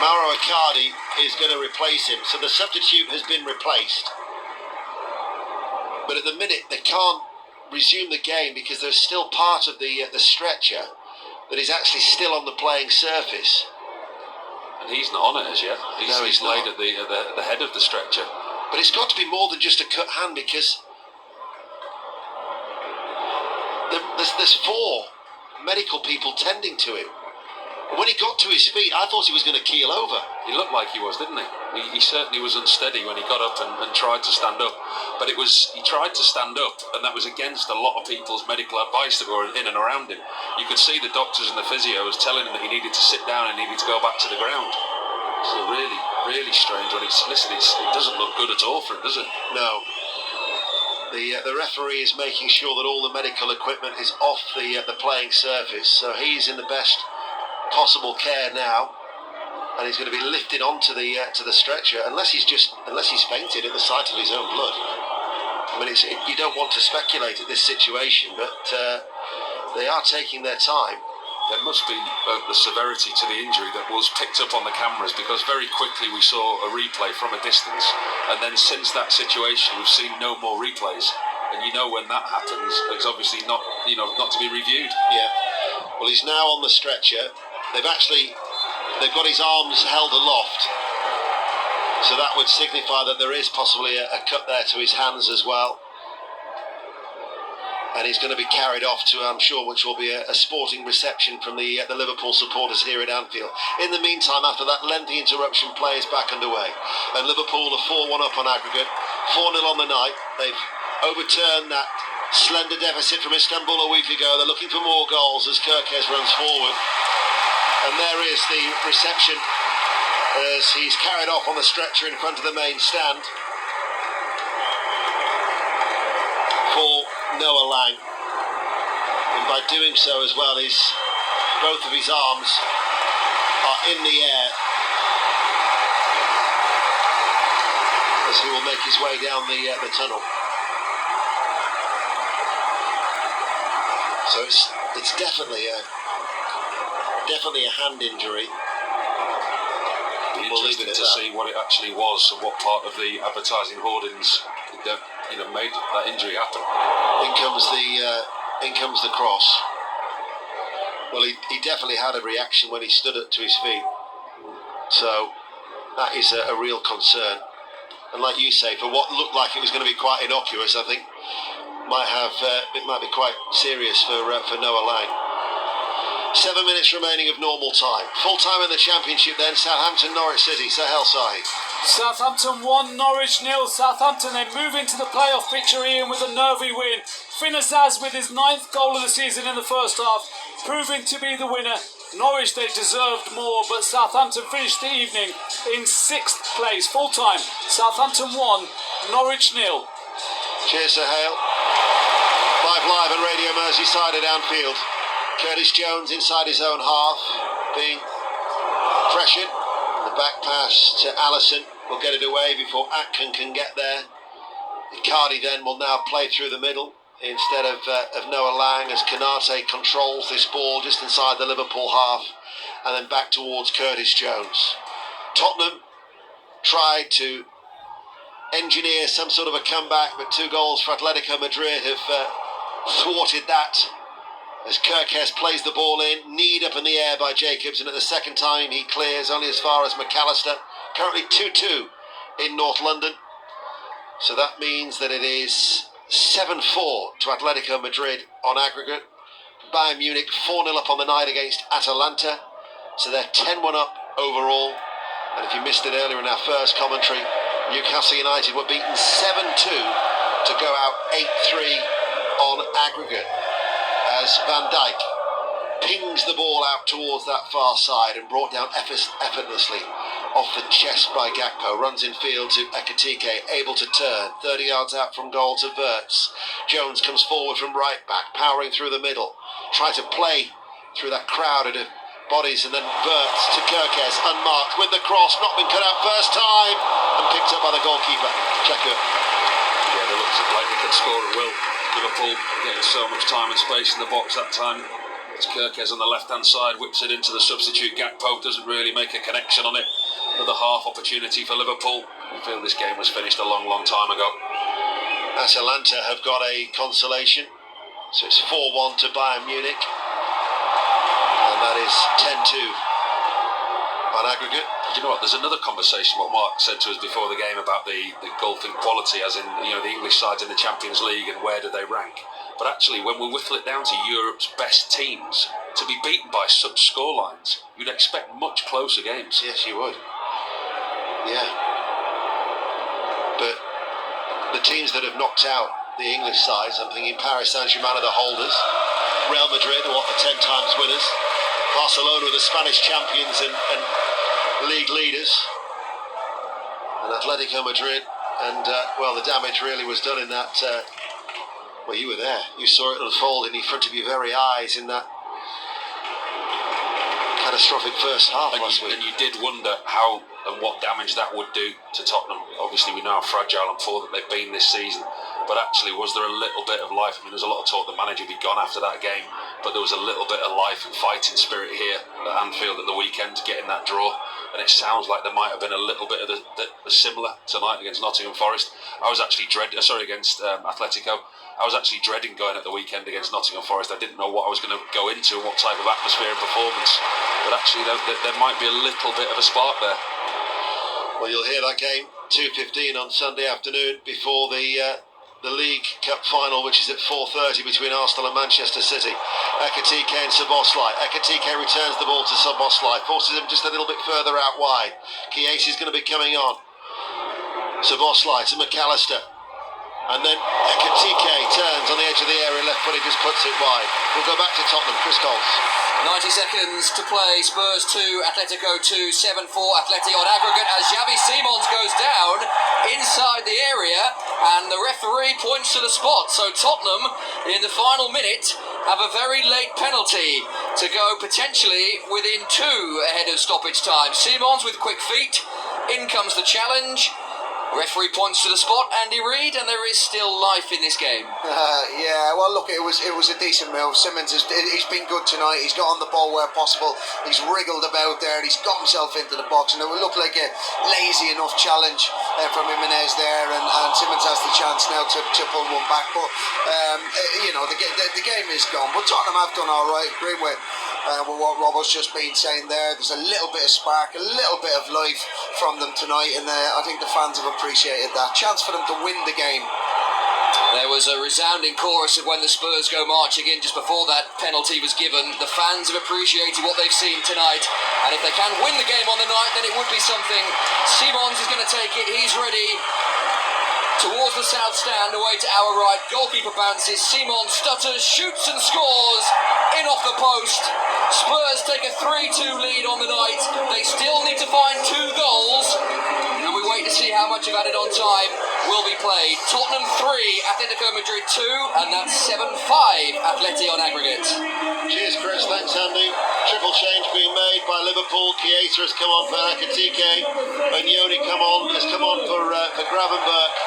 Mauro Icardi is going to replace him. So the substitute has been replaced. But at the minute, they can't resume the game because there's still part of the stretcher that is actually still on the playing surface. And he's not on it as yet. He's laid not. at the head of the stretcher. But it's got to be more than just a cut hand, because there's 4 medical people tending to him. And when he got to his feet, I thought he was going to keel over. He looked like he was, didn't he? He certainly was unsteady when he got up and tried to stand up. But he tried to stand up, and that was against a lot of people's medical advice that were in and around him. You could see the doctors and the physios telling him that he needed to sit down and needed to go back to the ground. So really, really strange. When it doesn't look good at all for him, does it? No. The referee is making sure that all the medical equipment is off the playing surface, so he's in the best possible care now, and he's going to be lifted onto the to the stretcher, unless he's fainted at the sight of his own blood. I mean, you don't want to speculate at this situation, but they are taking their time. There must be the severity to the injury that was picked up on the cameras, because very quickly we saw a replay from a distance, and then since that situation we've seen no more replays. And you know, when that happens, it's obviously not to be reviewed. Yeah. Well, he's now on the stretcher. They've got his arms held aloft, so that would signify that there is possibly a cut there to his hands as well. And he's going to be carried off to, I'm sure, which will be a sporting reception from the Liverpool supporters here at Anfield. In the meantime, after that lengthy interruption, play is back underway, and Liverpool are 4-1 up on aggregate, 4-0 on the night. They've overturned that slender deficit from Istanbul a week ago. They're looking for more goals as Kerkez runs forward. And there is the reception as he's carried off on the stretcher in front of the main stand for Noah Lang. And by doing so as well, both of his arms are in the air as he will make his way down the tunnel. So it's definitely a hand injury. We'll leave it to see what it actually was and what part of the advertising hoardings made that injury happen. In comes the cross. Well, he definitely had a reaction when he stood up to his feet. So that is a real concern. And like you say, for what looked like it was going to be quite innocuous, I think it might be quite serious for Noah Lang. 7 minutes remaining of normal time. Full time in the Championship then. Southampton, Norwich City. Sahel Sahi. Southampton 1, Norwich 0. Southampton then move into the playoff picture, Ian, with a nervy win. Finazaz with his 9th goal of the season in the first half, proving to be the winner. Norwich, they deserved more, but Southampton finished the evening in 6th place. Full time, Southampton 1, Norwich 0. Cheers, Sahel. 5 Live and Radio Merseyside at Anfield. Curtis Jones inside his own half, being pressured. The back pass to Allison will get it away before Atkin can get there. Icardi then will now play through the middle instead of Noah Lang, as Konate controls this ball just inside the Liverpool half, and then back towards Curtis Jones. Tottenham tried to engineer some sort of a comeback, but 2 goals for Atletico Madrid have thwarted that. As Kerkez plays the ball in, kneed up in the air by Jacobs, and at the second time he clears only as far as McAllister. Currently 2-2 in North London. So that means that it is 7-4 to Atletico Madrid on aggregate. Bayern Munich 4-0 up on the night against Atalanta. So they're 10-1 up overall. And if you missed it earlier in our first commentary, Newcastle United were beaten 7-2 to go out 8-3 on aggregate, as Van Dijk pings the ball out towards that far side and brought down effortlessly off the chest by Gakpo. Runs in field to Ekitike, able to turn 30 yards out from goal to Wirtz. Jones comes forward from right back, powering through the middle, trying to play through that crowd of bodies, and then Wirtz to Kerkez, unmarked with the cross, not been cut out first time, and picked up by the goalkeeper. Checker. Yeah, they looked like they could score at will. Liverpool getting so much time and space in the box that time. It's Kirkes on the left-hand side, whips it into the substitute. Gakpo doesn't really make a connection on it. Another half opportunity for Liverpool. I feel this game was finished a long, long time ago. Atalanta have got a consolation, so it's 4-1 to Bayern Munich, and that is 10-2 on aggregate. Do you know what? There's another conversation. What Mark said to us before the game about the golfing quality, as in the English sides in the Champions League and where do they rank. But actually, when we whittle it down to Europe's best teams, to be beaten by such scorelines, you'd expect much closer games. Yes, you would. Yeah. But the teams that have knocked out the English sides, I'm thinking Paris Saint-Germain are the holders, Real Madrid are the 10 times winners, Barcelona are the Spanish champions and league leaders, and Atletico Madrid, and the damage really was done in that. Well, you were there. You saw it unfold in front of your very eyes in that catastrophic first half last week. And you did wonder how and what damage that would do to Tottenham. Obviously, we know how fragile and poor that they've been this season. But actually, was there a little bit of life? I mean, there's a lot of talk the manager would be gone after that game, but there was a little bit of life and fighting spirit here at Anfield at the weekend, getting that draw. And it sounds like there might have been a little bit of the similar tonight against Nottingham Forest. I was actually against Atletico. I was actually dreading going at the weekend against Nottingham Forest. I didn't know what I was going to go into and what type of atmosphere and performance. But actually, there might be a little bit of a spark there. Well, you'll hear that game 2:15 on Sunday afternoon before the League Cup final, which is at 4:30 between Arsenal and Manchester City. Ekitike and Szoboszlai. Ekitike returns the ball to Szoboszlai, forces him just a little bit further out wide. Chiesa is going to be coming on. Szoboszlai to McAllister. And then Ekitike turns on the edge of the area, left footed, just puts it wide. We'll go back to Tottenham. Chris Coles. 90 seconds to play. Spurs 2, Atletico 2, 7-4 Atleti on aggregate as Xavi Simons goes down inside the area and the referee points to the spot. So Tottenham, in the final minute, have a very late penalty to go potentially within 2 ahead of stoppage time. Simons with quick feet. In comes the challenge. Referee points to the spot, Andy Reid, and there is still life in this game. Yeah, well, look, it was a decent move. Simmons he's been good tonight. He's got on the ball where possible. He's wriggled about there. He's got himself into the box, and it would look like a lazy enough challenge from Jimenez there, and Simmons has the chance now to pull one back. But the game is gone. But Tottenham have done all right. Agree with what Rob was just been saying there. There's a little bit of spark, a little bit of life from them tonight, and I think the fans have appreciated that. Chance for them to win the game. There was a resounding chorus of when the Spurs go marching in just before that penalty was given. The fans have appreciated what they've seen tonight, and if they can win the game on the night, then it would be something. Simons is going to take it. He's ready. Towards the south stand, away to our right. Goalkeeper bounces. Simons stutters, shoots and scores. In off the post. Spurs take a 3-2 lead on the night. They still need to find 2 goals. And we wait to see how much of added on time will be played. Tottenham 3, Atletico Madrid 2, and that's 7-5 Atleti on aggregate. Cheers, Chris. Thanks, Andy. Triple change being made by Liverpool. Chiesa has come on for Ekitike. And Yoni has come on for Gravenberch.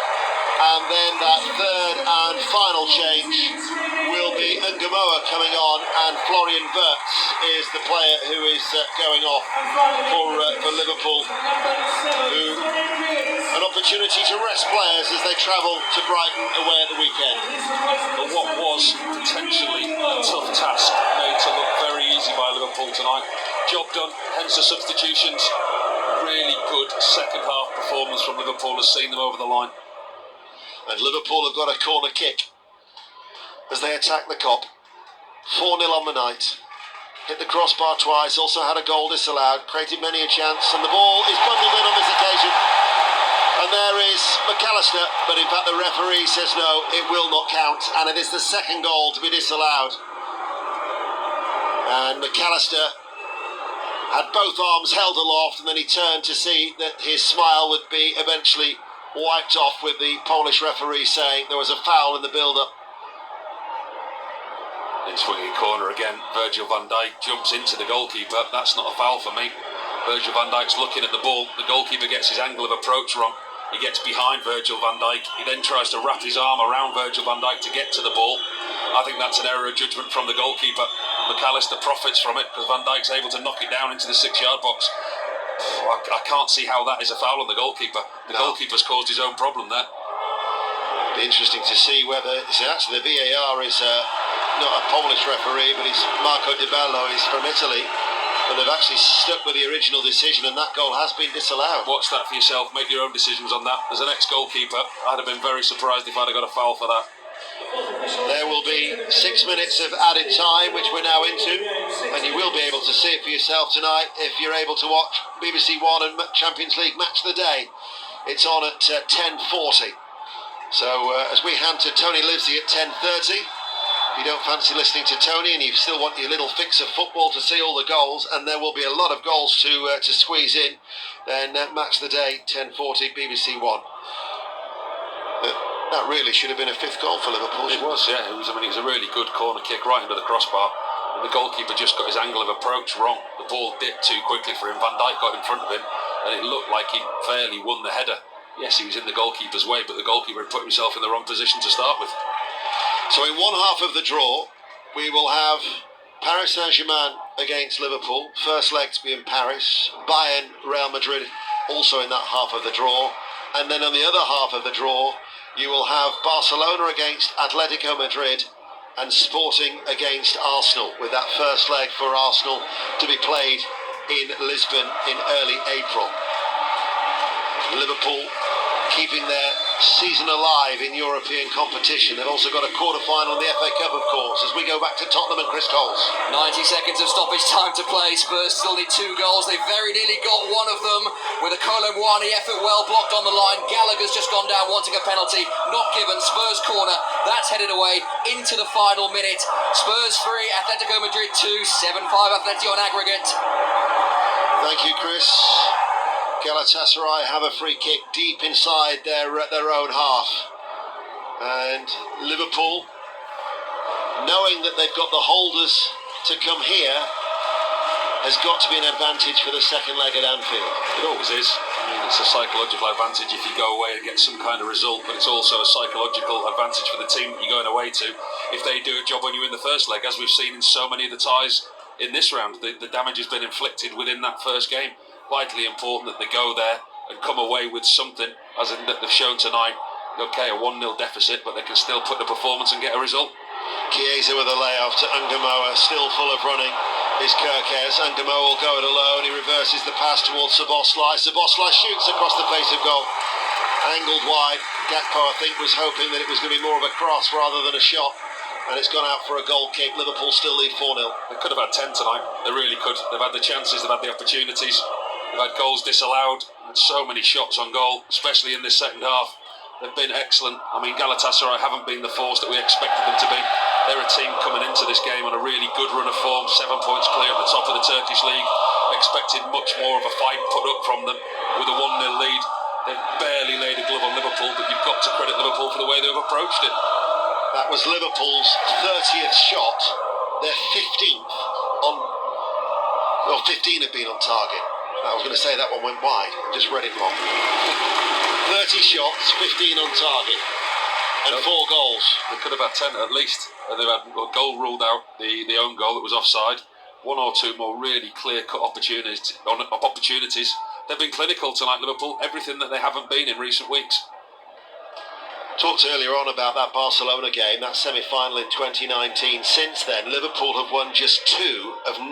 And then that third and final change will be Ngumoa coming on, and Florian Wirtz is the player who is going off for Liverpool, who an opportunity to rest players as they travel to Brighton away at the weekend. But what was potentially a tough task made to look very easy by Liverpool tonight. Job done, hence the substitutions. Really good second half performance from Liverpool has seen them over the line. And Liverpool have got a corner kick as they attack the Kop. 4-0 on the night. Hit the crossbar twice, also had a goal disallowed, created many a chance, and the ball is bundled in on this occasion. And there is McAllister, but in fact the referee says no, it will not count, and it is the second goal to be disallowed. And McAllister had both arms held aloft, and then he turned to see that his smile would be eventually wiped off, with the Polish referee saying there was a foul in the build-up. In swinging corner again, Virgil van Dijk jumps into the goalkeeper. That's not a foul for me. Virgil van Dijk's looking at the ball. The goalkeeper gets his angle of approach wrong. He gets behind Virgil van Dijk. He then tries to wrap his arm around Virgil van Dijk to get to the ball. I think that's an error of judgment from the goalkeeper. McAllister profits from it because Van Dijk's able to knock it down into the 6-yard box. I can't see how that is a foul on the goalkeeper. The goalkeeper's caused his own problem there. Be interesting to see whether actually the VAR is not a Polish referee, but he's Marco Di Bello. He's from Italy, but they've actually stuck with the original decision, and that goal has been disallowed. Watch that for yourself. Make your own decisions on that. As an ex-goalkeeper, I'd have been very surprised if I'd have got a foul for that. There will be 6 minutes of added time, which we're now into, and you will be able to see it for yourself tonight if you're able to watch BBC One and Champions League Match of the Day. It's on at 10:40. So as we hand to Tony Livesey at 10:30, if you don't fancy listening to Tony and you still want your little fix of football to see all the goals, and there will be a lot of goals to squeeze in, then Match of the Day, 10:40, BBC One. That really should have been a 5th goal for Liverpool. It was, yeah. It was a really good corner kick right under the crossbar. And the goalkeeper just got his angle of approach wrong. The ball dipped too quickly for him. Van Dijk got in front of him, and it looked like he fairly won the header. Yes, he was in the goalkeeper's way, but the goalkeeper had put himself in the wrong position to start with. So in one half of the draw, we will have Paris Saint-Germain against Liverpool. First leg to be in Paris. Bayern, Real Madrid also in that half of the draw. And then on the other half of the draw, you will have Barcelona against Atletico Madrid and Sporting against Arsenal, with that first leg for Arsenal to be played in Lisbon in early April. Liverpool keeping their season alive in European competition. They've also got a quarter-final in the FA Cup, of course, as we go back to Tottenham and Chris Coles. 90 seconds of stoppage time to play. Spurs still need 2 goals. They very nearly got one of them with a Kolo Muani effort well blocked on the line. Gallagher's just gone down wanting a penalty. Not given. Spurs corner. That's headed away into the final minute. Spurs 3, Atletico Madrid 2, 7-5 Atletico on aggregate. Thank you, Chris. Galatasary have a free kick deep inside their own half, and Liverpool, knowing that they've got the holders to come here, has got to be an advantage for the second leg at Anfield. It always is. I mean, it's a psychological advantage if you go away and get some kind of result, but it's also a psychological advantage for the team that you're going away to if they do a job on you in the first leg, as we've seen in so many of the ties in this round. The damage has been inflicted within that first game. Vitally important that they go there and come away with something, as in that they've shown tonight. Okay, a 1-0 deficit, but they can still put the performance and get a result. Chiesa with a layoff to Ungamoa, still full of running is Kirkes. Ungamoa will go it alone. He reverses the pass towards Szoboszlai. Szoboszlai shoots across the face of goal. Angled wide. Gakpo, I think, was hoping that it was going to be more of a cross rather than a shot, and it's gone out for a goal kick. Liverpool still lead 4-0. They could have had 10 tonight. They really could. They've had the chances, they've had the opportunities. They've had goals disallowed, and so many shots on goal, especially in this second half. They've been excellent. I mean, Galatasaray haven't been the force that we expected them to be. They're a team coming into this game on a really good run of form, 7 points clear at the top of the Turkish league. Expected much more of a fight put up from them with a 1-0 lead. They've barely laid a glove on Liverpool, but you've got to credit Liverpool for the way they've approached it. That was Liverpool's 30th shot, their 15th on... Well, 15 have been on target. I was going to say that one went wide. I just read it wrong. 30 shots, 15 on target, and 4 goals. They could have had 10 at least. And they've had a goal ruled out, the own goal that was offside. 1 or 2 more really clear-cut opportunities. They've been clinical tonight, Liverpool. Everything that they haven't been in recent weeks. Talked earlier on about that Barcelona game, that semi-final in 2019. Since then, Liverpool have won just 2 of 9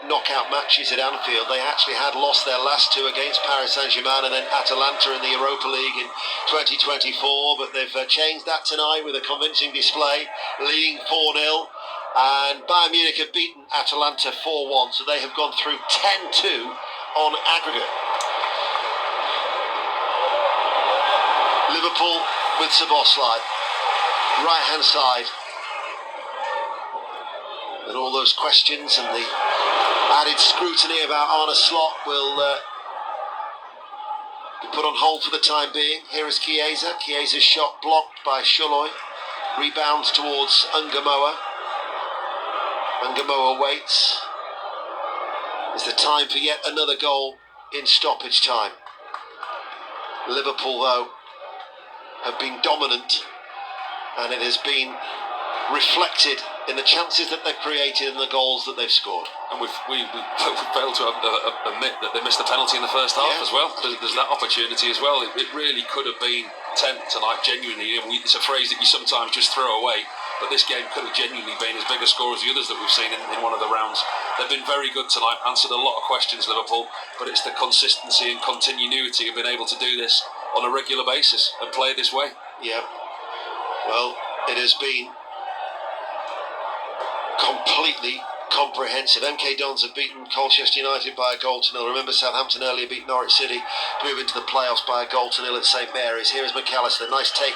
knockout matches at Anfield. They actually had lost their last 2 against Paris Saint-Germain and then Atalanta in the Europa League in 2024, but they've changed that tonight with a convincing display, leading 4-0. And Bayern Munich have beaten Atalanta 4-1, so they have gone through 10-2 on aggregate. Liverpool with Szoboszlai, right hand side, and all those questions and the added scrutiny about Arne Slot will be put on hold for the time being. Here is Chiesa. Chiesa's shot blocked by Sholoi, rebounds towards Ungamoa. Ungamoa waits. Is the time for yet another goal in stoppage time. Liverpool, though, have been dominant, and it has been reflected in the chances that they've created and the goals that they've scored. And we've failed to admit that they missed a penalty in the first half as well. There's that opportunity as well. It really could have been 10 tonight, genuinely. It's a phrase that you sometimes just throw away, but this game could have genuinely been as big a score as the others that we've seen in one of the rounds. They've been very good tonight, answered a lot of questions, Liverpool, but it's the consistency and continuity of being able to do this on a regular basis and play this way. Yeah. Well, it has been completely comprehensive. MK Dons have beaten Colchester United by a goal to nil. Remember, Southampton earlier beat Norwich City to move into the playoffs by a goal to nil at St Mary's. Here is McAllister, nice take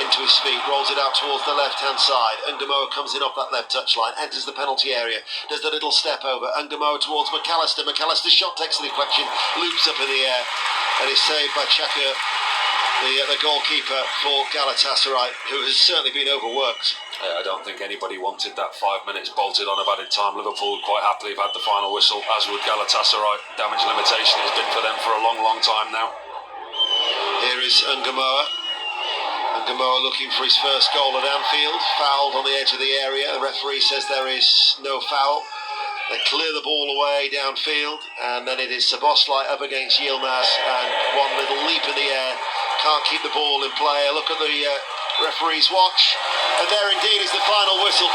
into his feet, rolls it out towards the left hand side. Ungamoa comes in off that left touchline, enters the penalty area, does the little step over. Ungamoa towards McAllister. McAllister's shot takes the deflection, loops up in the air, and is saved by Chaka, the goalkeeper for Galatasaray, who has certainly been overworked. I don't think anybody wanted that 5 minutes bolted on of added time. Liverpool would quite happily have had the final whistle, as would Galatasaray. Damage limitation has been for them for a long time now. Here is Ungamoa. Ungamoa looking for his first goal at Anfield. Fouled on the edge of the area. The referee says there is no foul. They clear the ball away downfield, and then it is Szoboszlai up against Yilmaz, and one little leap in the air. Can't keep the ball in play. A look at the referee's watch, and there indeed is the final whistle.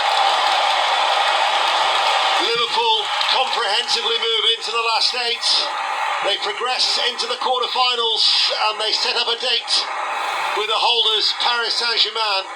Liverpool comprehensively move into the last eight. They progress into the quarter-finals, and they set up a date with the holders, Paris Saint-Germain.